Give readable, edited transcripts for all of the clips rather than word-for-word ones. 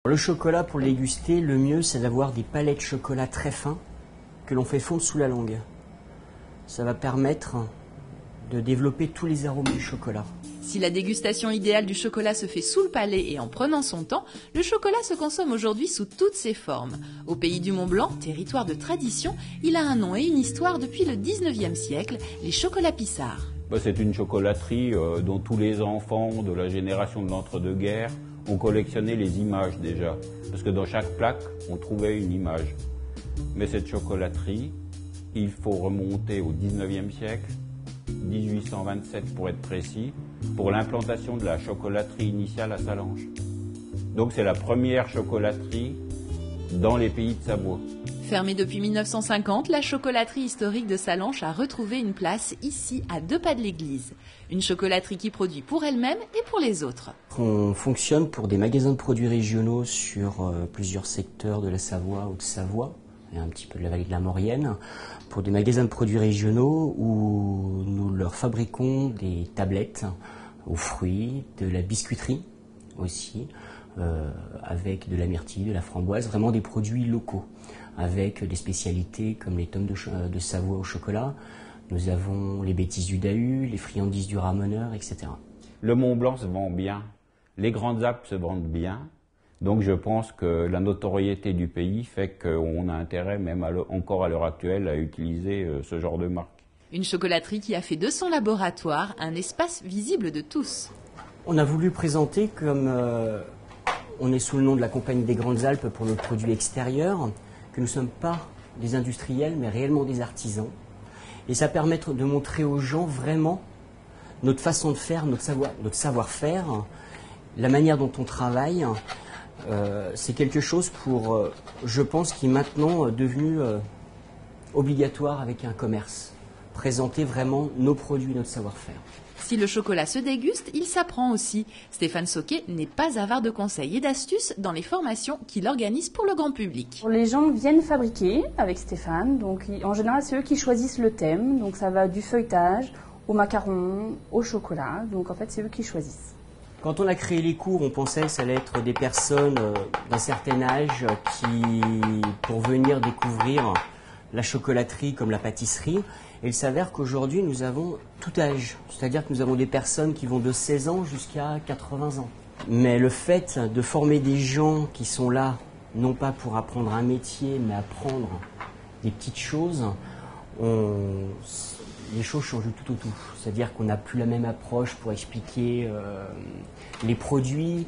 Le chocolat, pour le déguster, le mieux c'est d'avoir des palets de chocolat très fins que l'on fait fondre sous la langue. Ça va permettre de développer tous les arômes du chocolat. Si la dégustation idéale du chocolat se fait sous le palais et en prenant son temps, le chocolat se consomme aujourd'hui sous toutes ses formes. Au pays du Mont-Blanc, territoire de tradition, il a un nom et une histoire depuis le 19e siècle, les chocolats Pissards. C'est une chocolaterie dont tous les enfants de la génération de l'entre-deux-guerres ont collectionné les images déjà. Parce que dans chaque plaque, on trouvait une image. Mais cette chocolaterie, il faut remonter au 19e siècle, 1827 pour être précis, pour l'implantation de la chocolaterie initiale à Sallanches. Donc c'est la première chocolaterie dans les pays de Savoie. Fermée depuis 1950, la chocolaterie historique de Sallanches a retrouvé une place ici, à 2 pas de l'église. Une chocolaterie qui produit pour elle-même et pour les autres. On fonctionne pour des magasins de produits régionaux sur plusieurs secteurs de la Savoie ou de Savoie, et un petit peu de la vallée de la Maurienne, pour des magasins de produits régionaux où nous leur fabriquons des tablettes aux fruits, de la biscuiterie aussi, avec de la myrtille, de la framboise, vraiment des produits locaux, avec des spécialités comme les tomes de Savoie au chocolat. Nous avons les bêtises du Dahu, les friandises du ramoneur, etc. Le Mont-Blanc se vend bien, les Grandes Alpes se vendent bien, donc je pense que la notoriété du pays fait qu'on a intérêt, même encore à l'heure actuelle, à utiliser ce genre de marque. Une chocolaterie qui a fait de son laboratoire un espace visible de tous. On a voulu présenter, comme on est sous le nom de la Compagnie des Grandes Alpes pour nos produits extérieurs, que nous ne sommes pas des industriels, mais réellement des artisans. Et ça permet de montrer aux gens vraiment notre façon de faire, notre savoir-faire, la manière dont on travaille. C'est quelque chose je pense, qui est maintenant devenu obligatoire avec un commerce. Présenter vraiment nos produits, notre savoir-faire. Si le chocolat se déguste, il s'apprend aussi. Stéphane Sauquet n'est pas avare de conseils et d'astuces dans les formations qu'il organise pour le grand public. Les gens viennent fabriquer avec Stéphane, donc en général c'est eux qui choisissent le thème, donc ça va du feuilletage au macaron, au chocolat, donc en fait c'est eux qui choisissent. Quand on a créé les cours, on pensait que ça allait être des personnes d'un certain âge pour venir découvrir la chocolaterie comme la pâtisserie. Et il s'avère qu'aujourd'hui, nous avons tout âge. C'est-à-dire que nous avons des personnes qui vont de 16 ans jusqu'à 80 ans. Mais le fait de former des gens qui sont là, non pas pour apprendre un métier, mais apprendre des petites choses, les choses changent du tout au tout. C'est-à-dire qu'on n'a plus la même approche pour expliquer les produits.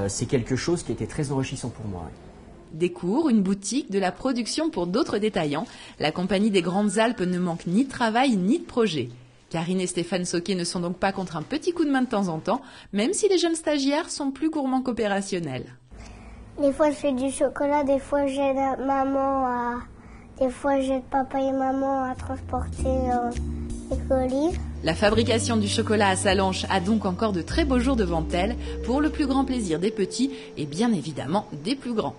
C'est quelque chose qui était très enrichissant pour moi. Des cours, une boutique, de la production pour d'autres détaillants. La Compagnie des Grandes Alpes ne manque ni de travail ni de projet. Karine et Stéphane Sauquet ne sont donc pas contre un petit coup de main de temps en temps, même si les jeunes stagiaires sont plus gourmands qu'opérationnels. Des fois je fais du chocolat, des fois j'aide maman des fois j'aide papa et maman à transporter les colis. La fabrication du chocolat à Sallanches a donc encore de très beaux jours devant elle, pour le plus grand plaisir des petits et bien évidemment des plus grands.